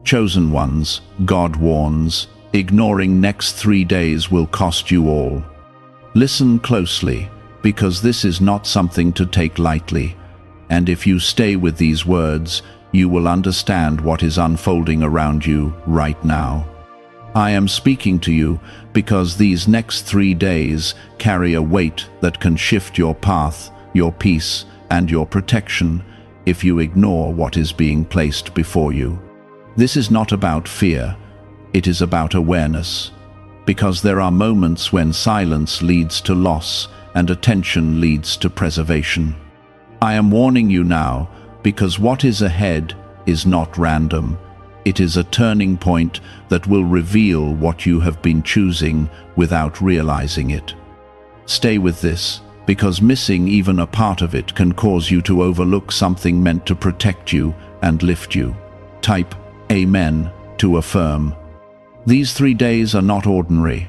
Chosen ones, God warns, ignoring next 3 days will cost you all. Listen closely, because this is not something to take lightly, and if you stay with these words, you will understand what is unfolding around you right now. I am speaking to you because these next 3 days carry a weight that can shift your path, your peace, and your protection if you ignore what is being placed before you. This is not about fear, it is about awareness, because there are moments when silence leads to loss and attention leads to preservation. I am warning you now because what is ahead is not random. It is a turning point that will reveal what you have been choosing without realizing it. Stay with this, because missing even a part of it can cause you to overlook something meant to protect you and lift you. Type Amen to affirm. These 3 days are not ordinary,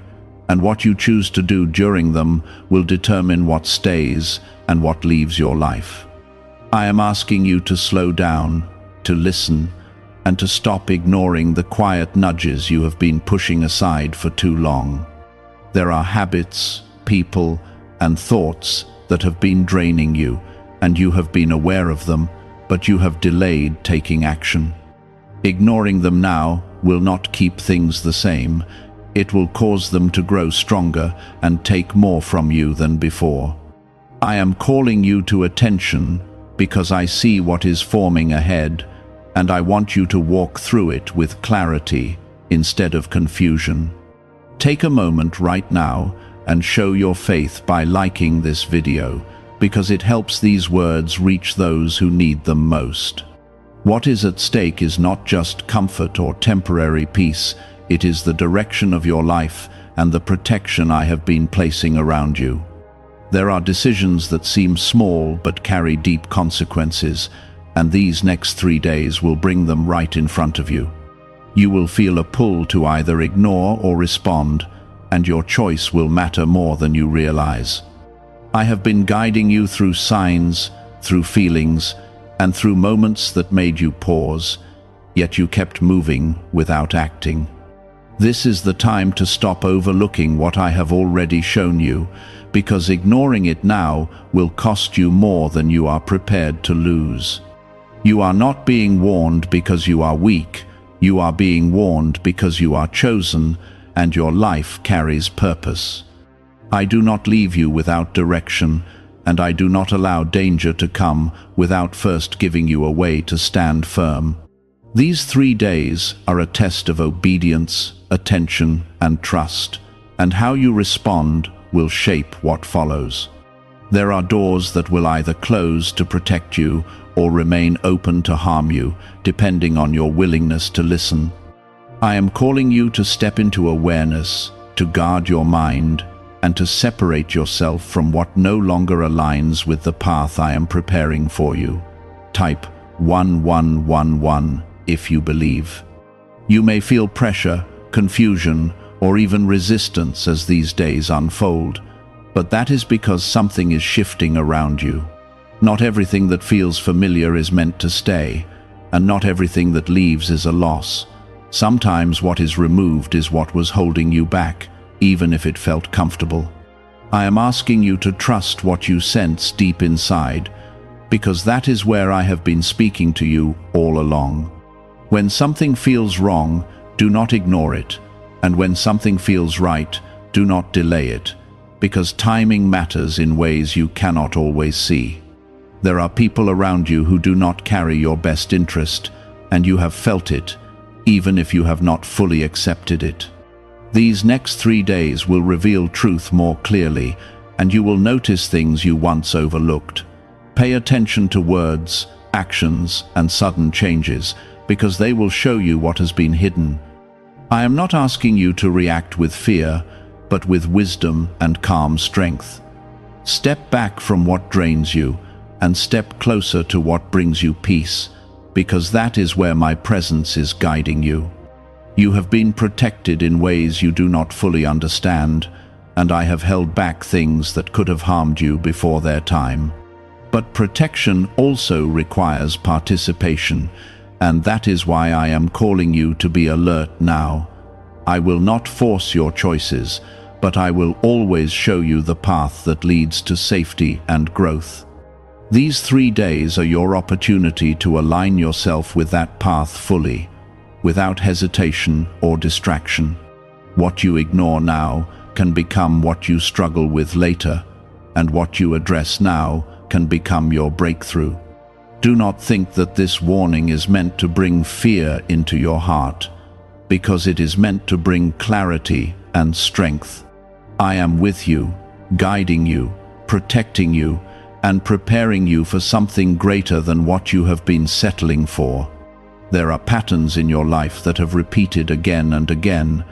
and what you choose to do during them will determine what stays and what leaves your life. I am asking you to slow down, to listen, and to stop ignoring the quiet nudges you have been pushing aside for too long. There are habits, people, and thoughts that have been draining you, and you have been aware of them, but you have delayed taking action. Ignoring them now will not keep things the same. It will cause them to grow stronger and take more from you than before. I am calling you to attention because I see what is forming ahead, and I want you to walk through it with clarity instead of confusion. Take a moment right now and show your faith by liking this video, because it helps these words reach those who need them most. What is at stake is not just comfort or temporary peace, it is the direction of your life and the protection I have been placing around you. There are decisions that seem small but carry deep consequences, and these next 3 days will bring them right in front of you. You will feel a pull to either ignore or respond, and your choice will matter more than you realize. I have been guiding you through signs, through feelings, and through moments that made you pause, yet you kept moving without acting. This is the time to stop overlooking what I have already shown you, because ignoring it now will cost you more than you are prepared to lose. You are not being warned because you are weak. You are being warned because you are chosen, and your life carries purpose. I do not leave you without direction, and I do not allow danger to come without first giving you a way to stand firm. These 3 days are a test of obedience, attention, and trust, and how you respond will shape what follows. There are doors that will either close to protect you or remain open to harm you, depending on your willingness to listen. I am calling you to step into awareness, to guard your mind, and to separate yourself from what no longer aligns with the path I am preparing for you. Type 1111 if you believe. You may feel pressure, confusion, or even resistance as these days unfold, but that is because something is shifting around you. Not everything that feels familiar is meant to stay, and not everything that leaves is a loss. Sometimes what is removed is what was holding you back, even if it felt comfortable. I am asking you to trust what you sense deep inside, because that is where I have been speaking to you all along. When something feels wrong, do not ignore it, and when something feels right, do not delay it, because timing matters in ways you cannot always see. There are people around you who do not carry your best interest, and you have felt it, even if you have not fully accepted it. These next 3 days will reveal truth more clearly, and you will notice things you once overlooked. Pay attention to words, actions, and sudden changes, because they will show you what has been hidden. I am not asking you to react with fear, but with wisdom and calm strength. Step back from what drains you, and step closer to what brings you peace, because that is where my presence is guiding you. You have been protected in ways you do not fully understand, and I have held back things that could have harmed you before their time. But protection also requires participation, And that is why I am calling you to be alert now. I will not force your choices, but I will always show you the path that leads to safety and growth. These 3 days are your opportunity to align yourself with that path fully, without hesitation or distraction. What you ignore now can become what you struggle with later, and what you address now can become your breakthrough. Do not think that this warning is meant to bring fear into your heart, because it is meant to bring clarity and strength. I am with you, guiding you, protecting you, and preparing you for something greater than what you have been settling for. There are patterns in your life that have repeated again and again,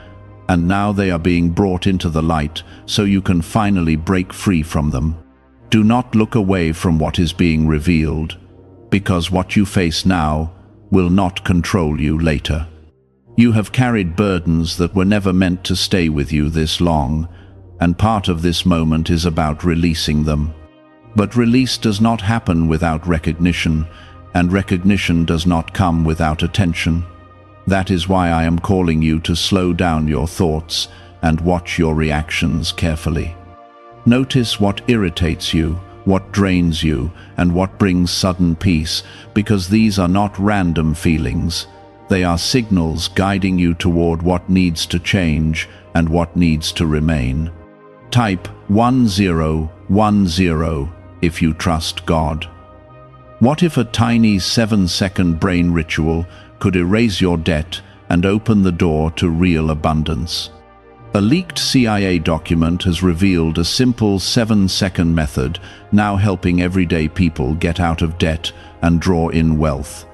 and now they are being brought into the light so you can finally break free from them. Do not look away from what is being revealed, because what you face now will not control you later. You have carried burdens that were never meant to stay with you this long, and part of this moment is about releasing them. But release does not happen without recognition, and recognition does not come without attention. That is why I am calling you to slow down your thoughts and watch your reactions carefully. Notice what irritates you, what drains you, and what brings sudden peace, because these are not random feelings. They are signals guiding you toward what needs to change and what needs to remain. Type 1010 if you trust God. What if a tiny 7-second brain ritual could erase your debt and open the door to real abundance? A leaked CIA document has revealed a simple 7-second method now helping everyday people get out of debt and draw in wealth.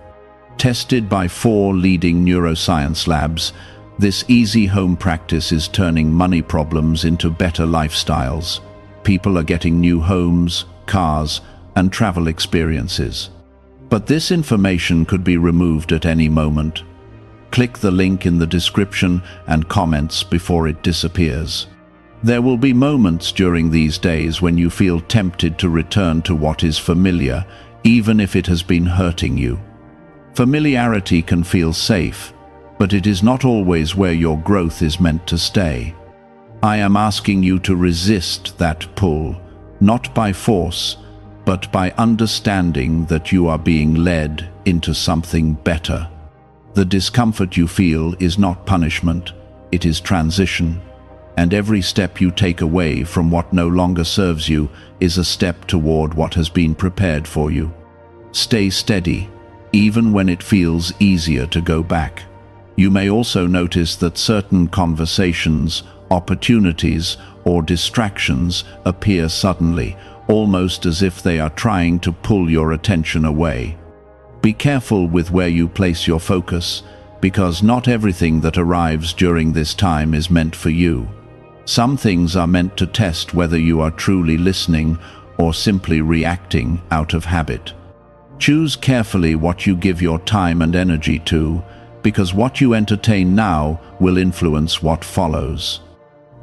Tested by 4 leading neuroscience labs, this easy home practice is turning money problems into better lifestyles. People are getting new homes, cars, and travel experiences. But this information could be removed at any moment. Click the link in the description and comments before it disappears. There will be moments during these days when you feel tempted to return to what is familiar, even if it has been hurting you. Familiarity can feel safe, but it is not always where your growth is meant to stay. I am asking you to resist that pull, not by force, but by understanding that you are being led into something better. The discomfort you feel is not punishment, it is transition, and every step you take away from what no longer serves you is a step toward what has been prepared for you. Stay steady, even when it feels easier to go back. You may also notice that certain conversations, opportunities, or distractions appear suddenly, almost as if they are trying to pull your attention away. Be careful with where you place your focus, because not everything that arrives during this time is meant for you. Some things are meant to test whether you are truly listening or simply reacting out of habit. Choose carefully what you give your time and energy to, because what you entertain now will influence what follows.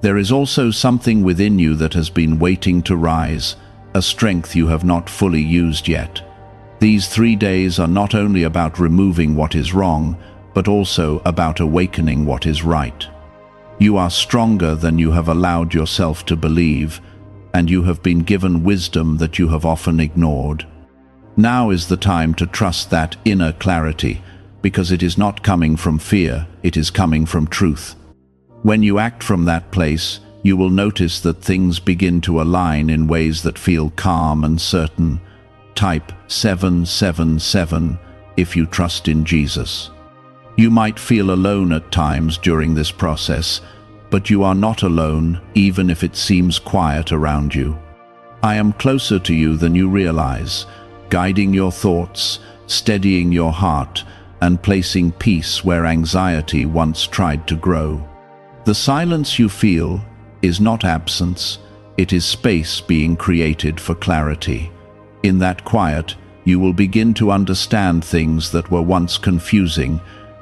There is also something within you that has been waiting to rise, a strength you have not fully used yet. These 3 days are not only about removing what is wrong, but also about awakening what is right. You are stronger than you have allowed yourself to believe, and you have been given wisdom that you have often ignored. Now is the time to trust that inner clarity, because it is not coming from fear, it is coming from truth. When you act from that place, you will notice that things begin to align in ways that feel calm and certain. Type 777 if you trust in Jesus. You might feel alone at times during this process, but you are not alone, even if it seems quiet around you. I am closer to you than you realize, guiding your thoughts, steadying your heart, and placing peace where anxiety once tried to grow. The silence you feel is not absence, it is space being created for clarity. In that quiet, you will begin to understand things that were once confusing,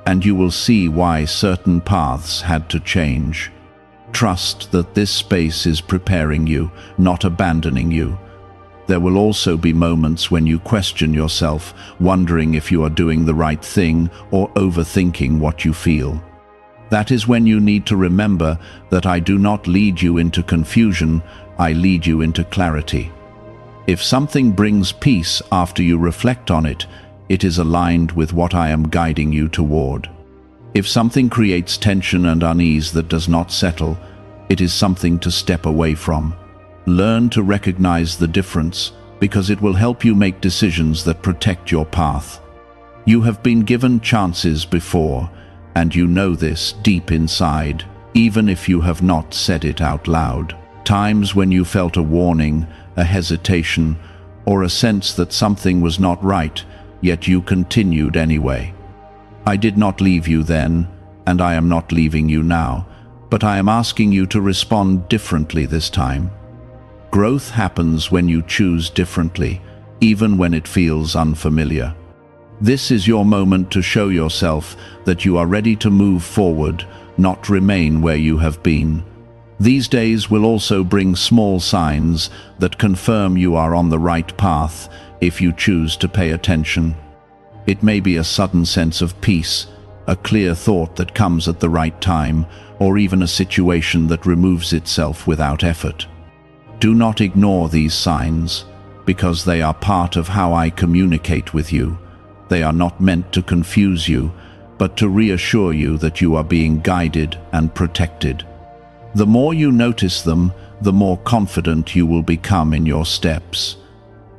and you will see why certain paths had to change. Trust that this space is preparing you, not abandoning you. There will also be moments when you question yourself, wondering if you are doing the right thing or overthinking what you feel. That is when you need to remember that I do not lead you into confusion, I lead you into clarity. If something brings peace after you reflect on it, it is aligned with what I am guiding you toward. If something creates tension and unease that does not settle, it is something to step away from. Learn to recognize the difference, because it will help you make decisions that protect your path. You have been given chances before, and you know this deep inside, even if you have not said it out loud. Times when you felt a warning, a hesitation, or a sense that something was not right, yet you continued anyway. I did not leave you then, and I am not leaving you now, but I am asking you to respond differently this time. Growth happens when you choose differently, even when it feels unfamiliar. This is your moment to show yourself that you are ready to move forward, not remain where you have been. These days will also bring small signs that confirm you are on the right path if you choose to pay attention. It may be a sudden sense of peace, a clear thought that comes at the right time, or even a situation that removes itself without effort. Do not ignore these signs, because they are part of how I communicate with you. They are not meant to confuse you, but to reassure you that you are being guided and protected. The more you notice them, the more confident you will become in your steps.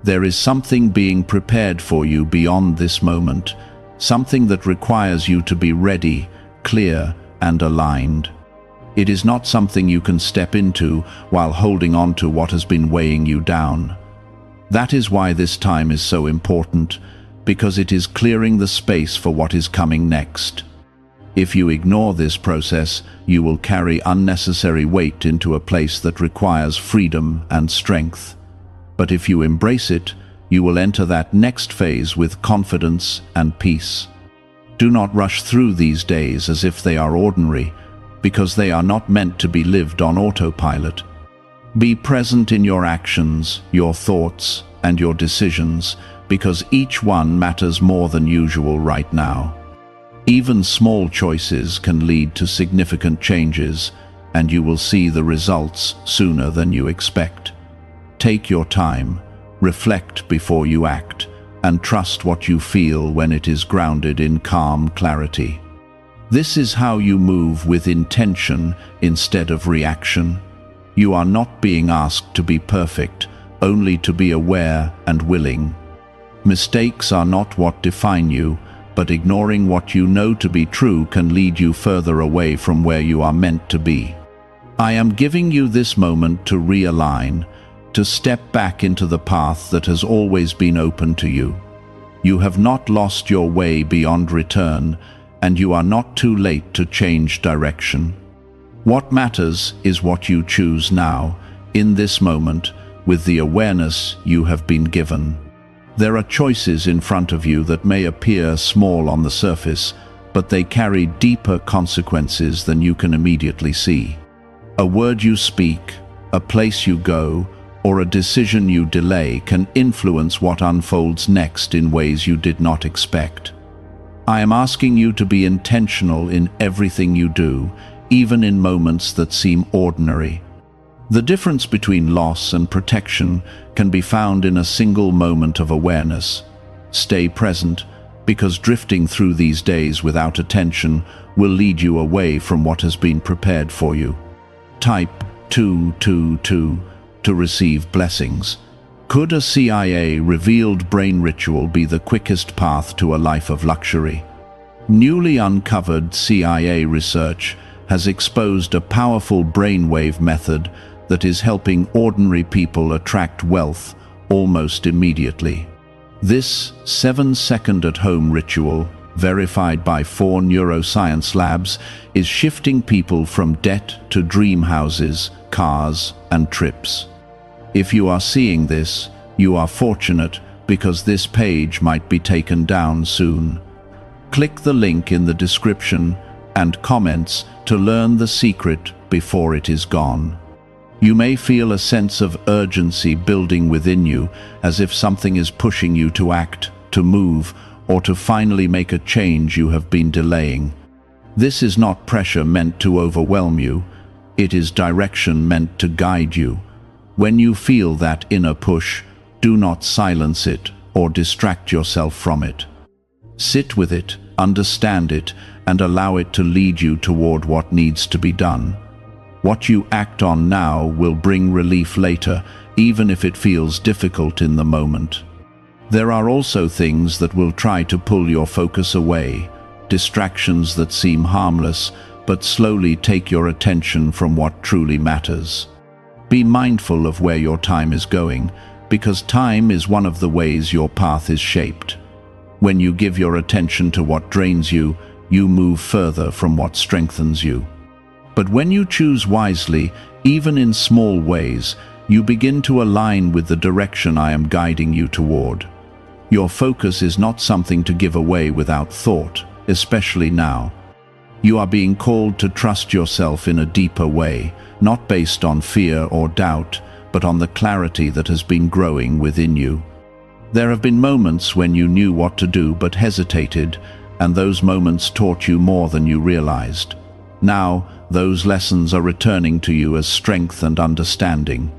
There is something being prepared for you beyond this moment, something that requires you to be ready, clear, and aligned. It is not something you can step into while holding on to what has been weighing you down. That is why this time is so important, because it is clearing the space for what is coming next. If you ignore this process, you will carry unnecessary weight into a place that requires freedom and strength. But if you embrace it, you will enter that next phase with confidence and peace. Do not rush through these days as if they are ordinary, because they are not meant to be lived on autopilot. Be present in your actions, your thoughts, and your decisions, because each one matters more than usual right now. Even small choices can lead to significant changes, and you will see the results sooner than you expect. Take your time, reflect before you act, and trust what you feel when it is grounded in calm clarity. This is how you move with intention instead of reaction. You are not being asked to be perfect, only to be aware and willing. Mistakes are not what define you, but ignoring what you know to be true can lead you further away from where you are meant to be. I am giving you this moment to realign, to step back into the path that has always been open to you. You have not lost your way beyond return, and you are not too late to change direction. What matters is what you choose now, in this moment, with the awareness you have been given. There are choices in front of you that may appear small on the surface, but they carry deeper consequences than you can immediately see. A word you speak, a place you go, or a decision you delay can influence what unfolds next in ways you did not expect. I am asking you to be intentional in everything you do, even in moments that seem ordinary. The difference between loss and protection can be found in a single moment of awareness. Stay present, because drifting through these days without attention will lead you away from what has been prepared for you. Type 222 to receive blessings. Could a CIA-revealed brain ritual be the quickest path to a life of luxury? Newly uncovered CIA research has exposed a powerful brainwave method that is helping ordinary people attract wealth almost immediately. This 7-second at-home ritual, verified by 4 neuroscience labs, is shifting people from debt to dream houses, cars, and trips. If you are seeing this, you are fortunate, because this page might be taken down soon. Click the link in the description and comments to learn the secret before it is gone. You may feel a sense of urgency building within you, as if something is pushing you to act, to move, or to finally make a change you have been delaying. This is not pressure meant to overwhelm you. It is direction meant to guide you. When you feel that inner push, do not silence it or distract yourself from it. Sit with it, understand it, and allow it to lead you toward what needs to be done. What you act on now will bring relief later, even if it feels difficult in the moment. There are also things that will try to pull your focus away, distractions that seem harmless, but slowly take your attention from what truly matters. Be mindful of where your time is going, because time is one of the ways your path is shaped. When you give your attention to what drains you, you move further from what strengthens you. But when you choose wisely, even in small ways, you begin to align with the direction I am guiding you toward. Your focus is not something to give away without thought, especially now. You are being called to trust yourself in a deeper way, not based on fear or doubt, but on the clarity that has been growing within you. There have been moments when you knew what to do but hesitated, and those moments taught you more than you realized. Now, those lessons are returning to you as strength and understanding.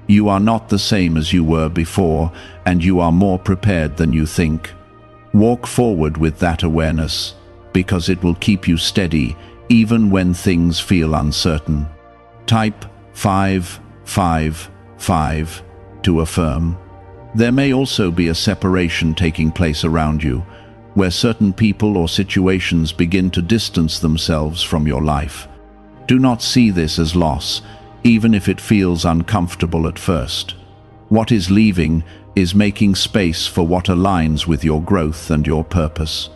You are not the same as you were before, and you are more prepared than you think. Walk forward with that awareness, because it will keep you steady even when things feel uncertain. Type 555 to affirm. There may also be a separation taking place around you, where certain people or situations begin to distance themselves from your life. Do not see this as loss, even if it feels uncomfortable at first. What is leaving is making space for what aligns with your growth and your purpose.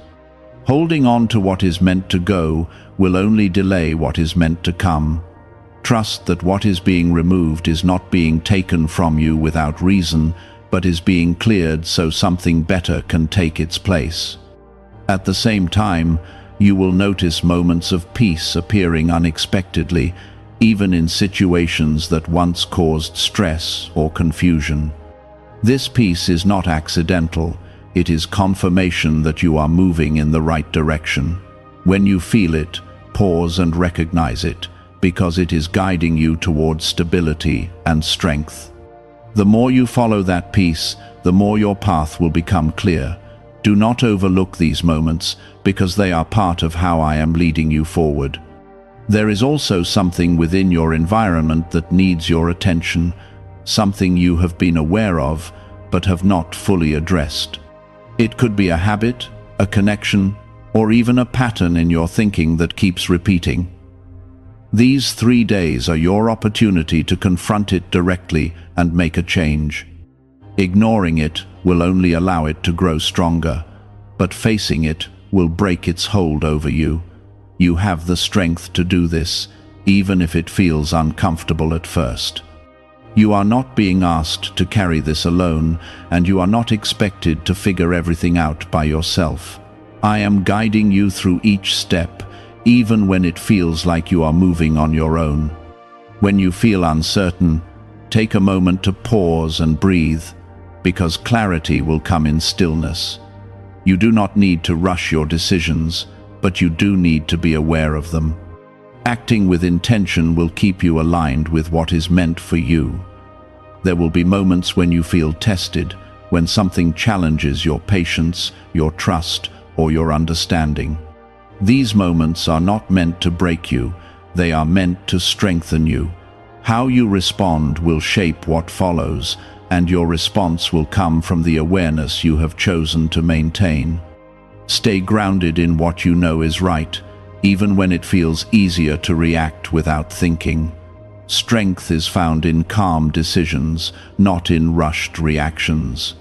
Holding on to what is meant to go will only delay what is meant to come. Trust that what is being removed is not being taken from you without reason, but is being cleared so something better can take its place. At the same time, you will notice moments of peace appearing unexpectedly, even in situations that once caused stress or confusion. This peace is not accidental. It is confirmation that you are moving in the right direction. When you feel it, pause and recognize it, because it is guiding you towards stability and strength. The more you follow that peace, the more your path will become clear. Do not overlook these moments, because they are part of how I am leading you forward. There is also something within your environment that needs your attention, something you have been aware of, but have not fully addressed. It could be a habit, a connection, or even a pattern in your thinking that keeps repeating. These 3 days are your opportunity to confront it directly and make a change. Ignoring it will only allow it to grow stronger, but facing it will break its hold over you. You have the strength to do this, even if it feels uncomfortable at first. You are not being asked to carry this alone, and you are not expected to figure everything out by yourself. I am guiding you through each step, even when it feels like you are moving on your own. When you feel uncertain, take a moment to pause and breathe, because clarity will come in stillness. You do not need to rush your decisions, but you do need to be aware of them. Acting with intention will keep you aligned with what is meant for you. There will be moments when you feel tested, when something challenges your patience, your trust, or your understanding. These moments are not meant to break you, they are meant to strengthen you. How you respond will shape what follows, and your response will come from the awareness you have chosen to maintain. Stay grounded in what you know is right, even when it feels easier to react without thinking. Strength is found in calm decisions, not in rushed reactions.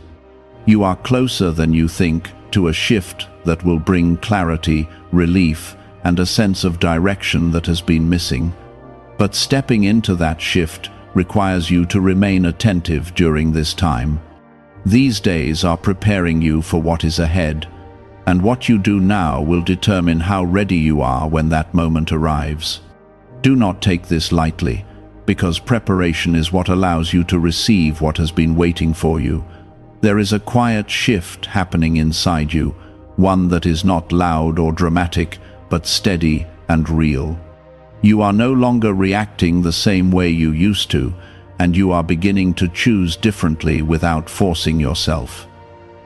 You are closer than you think to a shift that will bring clarity, relief, and a sense of direction that has been missing. But stepping into that shift requires you to remain attentive during this time. These days are preparing you for what is ahead, and what you do now will determine how ready you are when that moment arrives. Do not take this lightly. because preparation is what allows you to receive what has been waiting for you. There is a quiet shift happening inside you, one that is not loud or dramatic, but steady and real. You are no longer reacting the same way you used to, and you are beginning to choose differently without forcing yourself.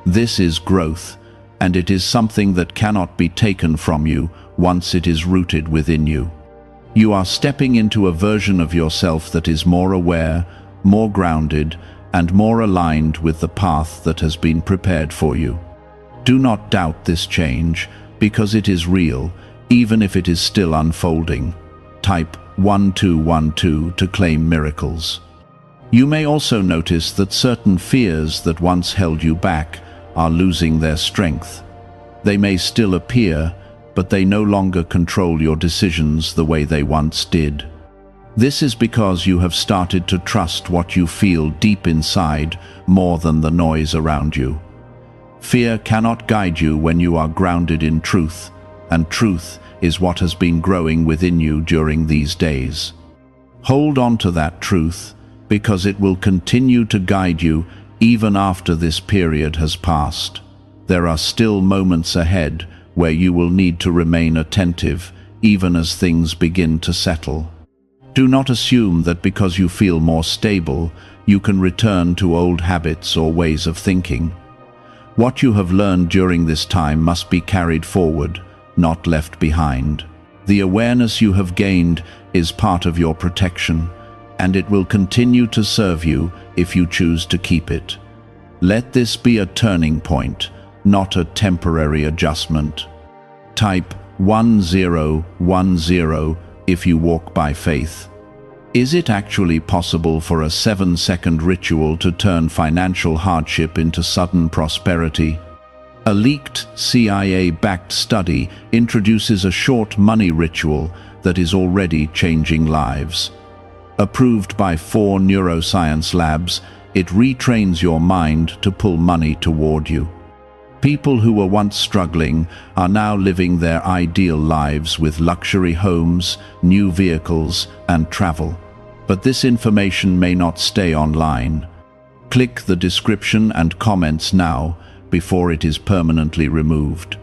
This is growth, and it is something that cannot be taken from you once it is rooted within you. You are stepping into a version of yourself that is more aware, more grounded, and more aligned with the path that has been prepared for you. Do not doubt this change, because it is real, even if it is still unfolding. Type 1212 to claim miracles. You may also notice that certain fears that once held you back are losing their strength. They may still appear, but they no longer control your decisions the way they once did. This is because you have started to trust what you feel deep inside more than the noise around you. Fear cannot guide you when you are grounded in truth, and truth is what has been growing within you during these days. Hold on to that truth, because it will continue to guide you even after this period has passed. There are still moments ahead where you will need to remain attentive, even as things begin to settle. Do not assume that because you feel more stable, you can return to old habits or ways of thinking. What you have learned during this time must be carried forward, not left behind. The awareness you have gained is part of your protection, and it will continue to serve you if you choose to keep it. Let this be a turning point, not a temporary adjustment. Type 1010 if you walk by faith. Is it actually possible for a 7-second ritual to turn financial hardship into sudden prosperity? A leaked CIA-backed study introduces a short money ritual that is already changing lives. Approved by 4 neuroscience labs, it retrains your mind to pull money toward you. People who were once struggling are now living their ideal lives with luxury homes, new vehicles, and travel. But this information may not stay online. Click the description and comments now before it is permanently removed.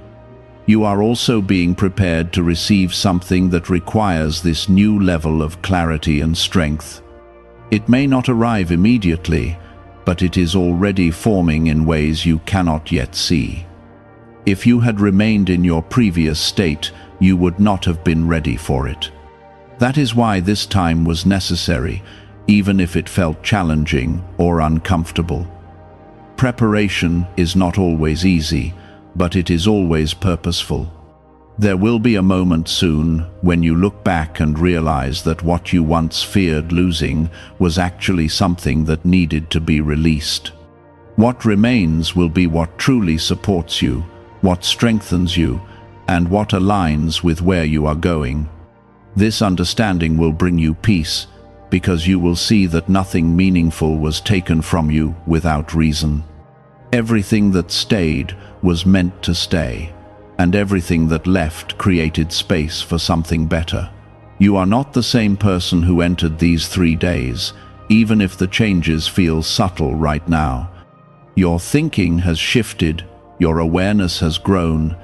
You are also being prepared to receive something that requires this new level of clarity and strength. It may not arrive immediately, but it is already forming in ways you cannot yet see. If you had remained in your previous state, you would not have been ready for it. That is why this time was necessary, even if it felt challenging or uncomfortable. Preparation is not always easy, but it is always purposeful. There will be a moment soon when you look back and realize that what you once feared losing was actually something that needed to be released. What remains will be what truly supports you, what strengthens you, and what aligns with where you are going. This understanding will bring you peace, because you will see that nothing meaningful was taken from you without reason. Everything that stayed was meant to stay, and everything that left created space for something better. You are not the same person who entered these 3 days, even if the changes feel subtle right now. Your thinking has shifted, your awareness has grown,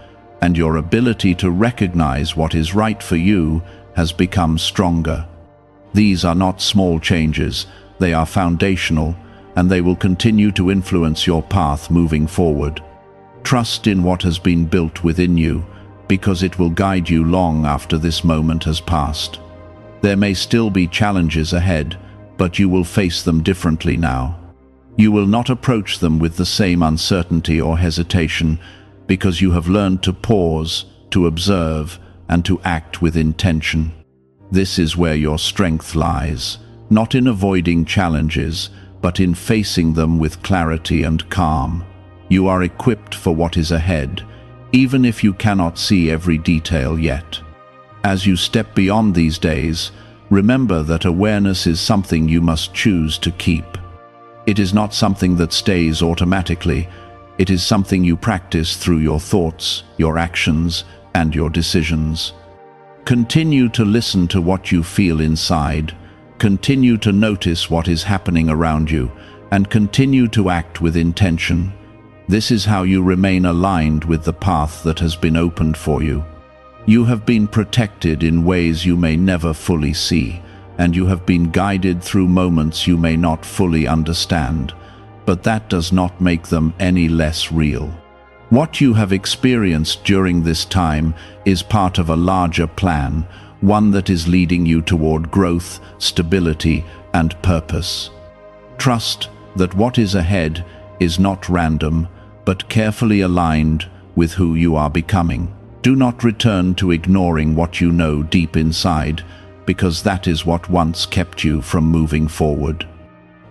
and your ability to recognize what is right for you has become stronger. These are not small changes, they are foundational, and they will continue to influence your path moving forward. Trust in what has been built within you, because it will guide you long after this moment has passed. There may still be challenges ahead, but you will face them differently now. You will not approach them with the same uncertainty or hesitation, because you have learned to pause, to observe, and to act with intention. This is where your strength lies, not in avoiding challenges, but in facing them with clarity and calm. You are equipped for what is ahead, even if you cannot see every detail yet. As you step beyond these days, remember that awareness is something you must choose to keep. It is not something that stays automatically. It is something you practice through your thoughts, your actions, and your decisions. Continue to listen to what you feel inside, Continue to notice what is happening around you and continue to act with intention. This is how you remain aligned with the path that has been opened for you. You have been protected in ways you may never fully see, and you have been guided through moments you may not fully understand, but that does not make them any less real. What you have experienced during this time is part of a larger plan, one that is leading you toward growth, stability, and purpose. Trust that what is ahead is not random, but carefully aligned with who you are becoming. Do not return to ignoring what you know deep inside, because that is what once kept you from moving forward.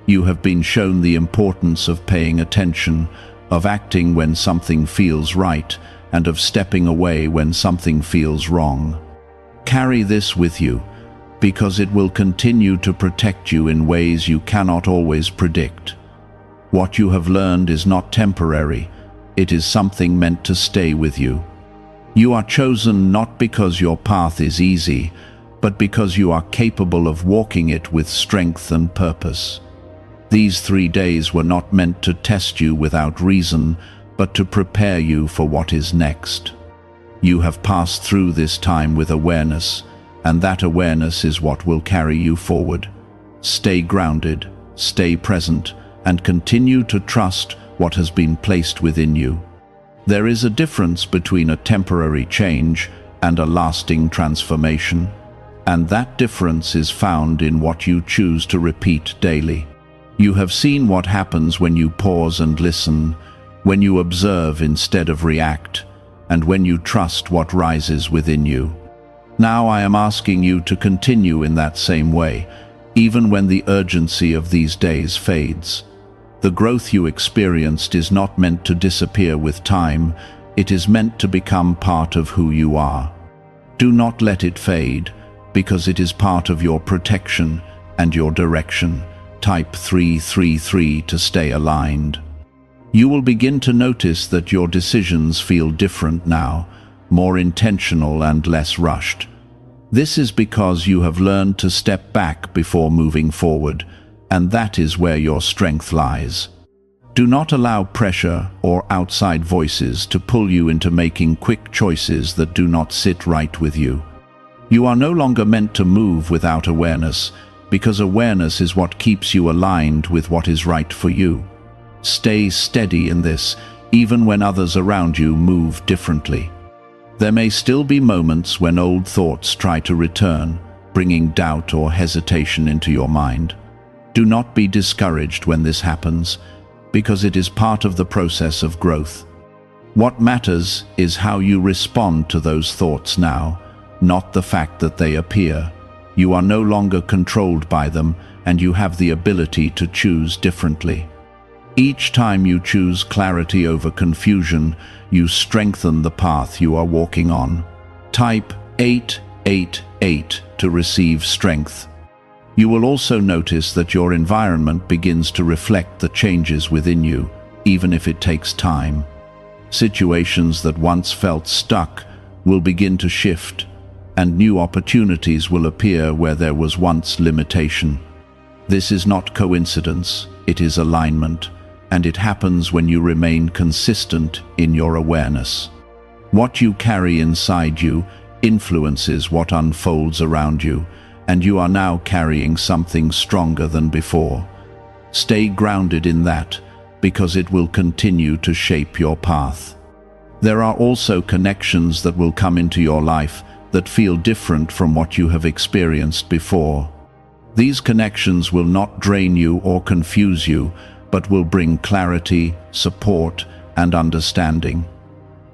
You have been shown the importance of paying attention, of acting when something feels right, and of stepping away when something feels wrong. Carry this with you, because it will continue to protect you in ways you cannot always predict. What you have learned is not temporary, it is something meant to stay with you. You are chosen not because your path is easy, but because you are capable of walking it with strength and purpose. These 3 days were not meant to test you without reason, but to prepare you for what is next. You have passed through this time with awareness, and that awareness is what will carry you forward. Stay grounded, stay present, and continue to trust what has been placed within you. There is a difference between a temporary change and a lasting transformation, and that difference is found in what you choose to repeat daily. You have seen what happens when you pause and listen, when you observe instead of react, and when you trust what rises within you. Now I am asking you to continue in that same way, even when the urgency of these days fades. The growth you experienced is not meant to disappear with time, it is meant to become part of who you are. Do not let it fade, because it is part of your protection and your direction. Type 333 to stay aligned. You will begin to notice that your decisions feel different now, more intentional and less rushed. This is because you have learned to step back before moving forward, and that is where your strength lies. Do not allow pressure or outside voices to pull you into making quick choices that do not sit right with you. You are no longer meant to move without awareness, because awareness is what keeps you aligned with what is right for you. Stay steady in this, even when others around you move differently. There may still be moments when old thoughts try to return, bringing doubt or hesitation into your mind. Do not be discouraged when this happens, because it is part of the process of growth. What matters is how you respond to those thoughts now, not the fact that they appear. You are no longer controlled by them, and you have the ability to choose differently. Each time you choose clarity over confusion, you strengthen the path you are walking on. Type 888 to receive strength. You will also notice that your environment begins to reflect the changes within you, even if it takes time. Situations that once felt stuck will begin to shift, and new opportunities will appear where there was once limitation. This is not coincidence, it is alignment, and it happens when you remain consistent in your awareness. What you carry inside you influences what unfolds around you, and you are now carrying something stronger than before. Stay grounded in that, because it will continue to shape your path. There are also connections that will come into your life that feel different from what you have experienced before. These connections will not drain you or confuse you, but will bring clarity, support, and understanding.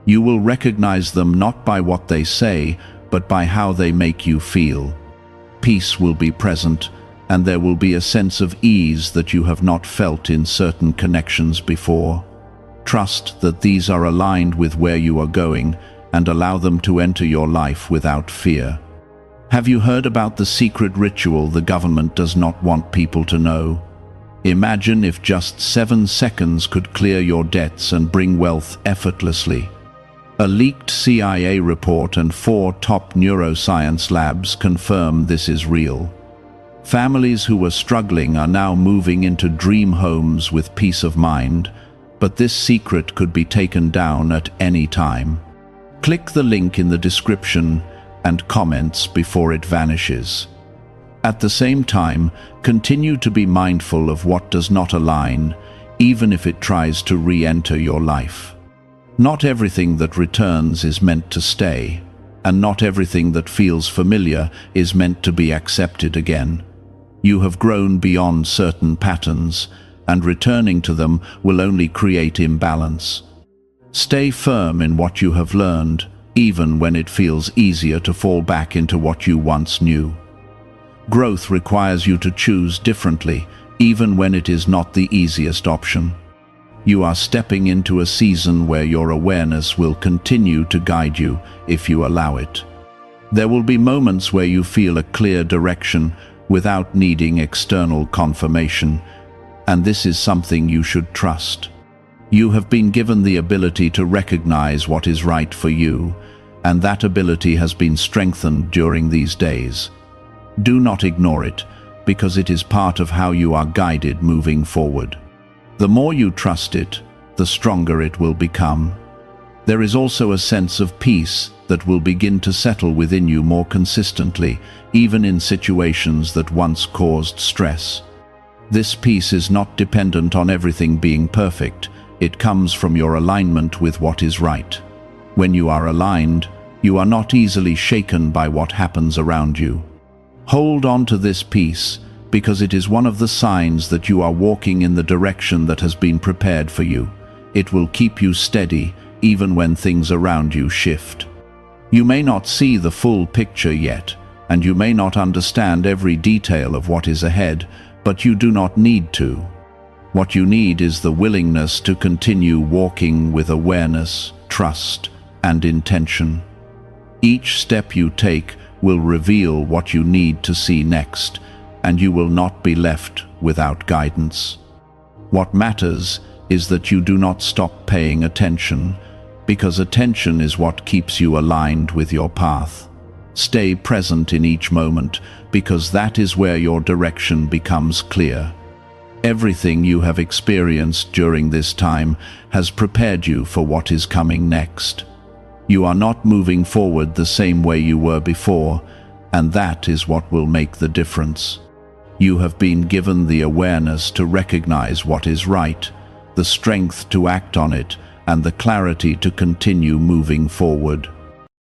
You will recognize them not by what they say, but by how they make you feel. Peace will be present, and there will be a sense of ease that you have not felt in certain connections before. Trust that these are aligned with where you are going, and allow them to enter your life without fear. Have you heard about the secret ritual the government does not want people to know? Imagine if just 7 seconds could clear your debts and bring wealth effortlessly. A leaked CIA report and 4 top neuroscience labs confirm this is real. Families who were struggling are now moving into dream homes with peace of mind, but this secret could be taken down at any time. Click the link in the description and comments before it vanishes. At the same time, continue to be mindful of what does not align, even if it tries to re-enter your life. Not everything that returns is meant to stay, and not everything that feels familiar is meant to be accepted again. You have grown beyond certain patterns, and returning to them will only create imbalance. Stay firm in what you have learned, even when it feels easier to fall back into what you once knew. Growth requires you to choose differently, even when it is not the easiest option. You are stepping into a season where your awareness will continue to guide you if you allow it. There will be moments where you feel a clear direction without needing external confirmation, and this is something you should trust. You have been given the ability to recognize what is right for you, and that ability has been strengthened during these days. Do not ignore it, because it is part of how you are guided moving forward. The more you trust it, the stronger it will become. There is also a sense of peace that will begin to settle within you more consistently, even in situations that once caused stress. This peace is not dependent on everything being perfect. It comes from your alignment with what is right. When you are aligned, you are not easily shaken by what happens around you. Hold on to this peace, because it is one of the signs that you are walking in the direction that has been prepared for you. It will keep you steady, even when things around you shift. You may not see the full picture yet, and you may not understand every detail of what is ahead, but you do not need to. What you need is the willingness to continue walking with awareness, trust, and intention. Each step you take will reveal what you need to see next, and you will not be left without guidance. What matters is that you do not stop paying attention, because attention is what keeps you aligned with your path. Stay present in each moment, because that is where your direction becomes clear. Everything you have experienced during this time has prepared you for what is coming next. You are not moving forward the same way you were before, and that is what will make the difference. You have been given the awareness to recognize what is right, the strength to act on it, and the clarity to continue moving forward.